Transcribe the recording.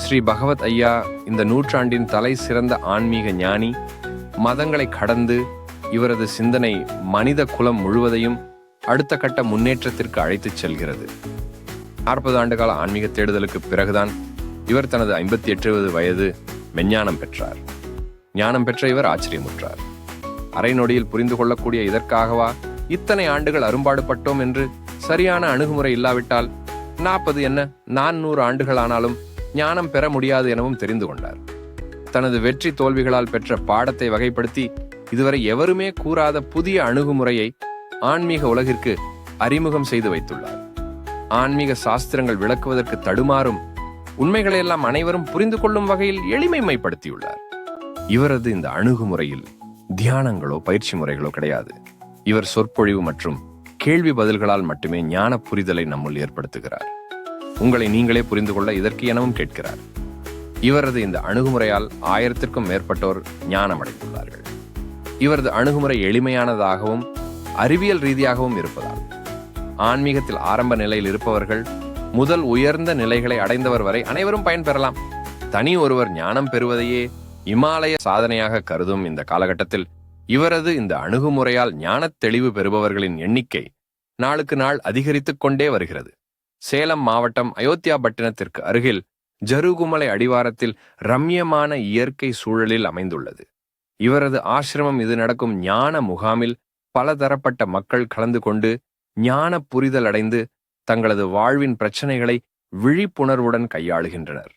ஸ்ரீ பகவத் ஐயா இந்த நூற்றாண்டின் தலை சிறந்த ஆன்மீக ஞானி. மதங்களை கடந்து இவரது சிந்தனை மனித குலம் முழுவதையும் அடுத்த கட்ட முன்னேற்றத்திற்கு அழைத்துச் செல்கிறது. 40 ஆண்டுகால ஆன்மீக தேடுதலுக்கு பிறகுதான் இவர் தனது 58வது வயது மெஞ்ஞானம் பெற்றார். ஞானம் பெற்ற இவர் ஆச்சரியமுற்றார். அரை நொடியில் புரிந்து கொள்ளக்கூடிய இதற்காகவா இத்தனை ஆண்டுகள் அரும்பாடுபட்டோம் என்று சரியான அணுகுமுறை இல்லாவிட்டால் 40 என்ன 400 ஆண்டுகள் ஆனாலும் ஞானம் பெற முடியாது எனவும் தெரிந்து கொண்டார். தனது வெற்றி தோல்விகளால் பெற்ற பாடத்தை வகைப்படுத்தி இதுவரை எவருமே கூறாத புதிய அணுகுமுறையை ஆன்மீக உலகிற்கு அறிமுகம் செய்து வைத்துள்ளார். ஆன்மீக சாஸ்திரங்கள் விளக்குவதற்கு தடுமாறும் உண்மைகளையெல்லாம் அனைவரும் புரிந்து கொள்ளும் வகையில் எளிமைப்படுத்தியுள்ளார். இவரது இந்த அணுகுமுறையில் தியானங்களோ பயிற்சி முறைகளோ கிடையாது. இவர் சொற்பொழிவு மற்றும் கேள்வி பதில்களால் மட்டுமே ஞான புரிதலை நம்முள் ஏற்படுத்துகிறார். உங்களை நீங்களே புரிந்து கொள்ள இதற்கு எனவும் கேட்கிறார். இவரது இந்த அணுகுமுறையால் 1000க்கும் மேற்பட்டோர் ஞானம் அடைந்துள்ளார்கள். இவரது அணுகுமுறை எளிமையானதாகவும் அறிவியல் ரீதியாகவும் இருப்பதால் ஆன்மீகத்தில் ஆரம்ப நிலையில் இருப்பவர்கள் முதல் உயர்ந்த நிலைகளை அடைந்தவர் வரை அனைவரும் பயன்பெறலாம். தனி ஒருவர் ஞானம் பெறுவதையே இமாலய சாதனையாக கருதும் இந்த காலகட்டத்தில் இவரது இந்த அணுகுமுறையால் ஞானத் தெளிவு பெறுபவர்களின் எண்ணிக்கை நாளுக்கு நாள் அதிகரித்துக் கொண்டே வருகிறது. சேலம் மாவட்டம் அயோத்தியா பட்டினத்திற்கு அருகில் ஜருகுமலை அடிவாரத்தில் ரம்யமான இயற்கை சூழலில் அமைந்துள்ளது. இவரது ஆசிரமம் இது நடக்கும் ஞான முகாமில் பலதரப்பட்ட மக்கள் கலந்து கொண்டு ஞான புரிதல் அடைந்து தங்களது வாழ்வின் பிரச்சனைகளை விழிப்புணர்வுடன் கையாளுகின்றனர்.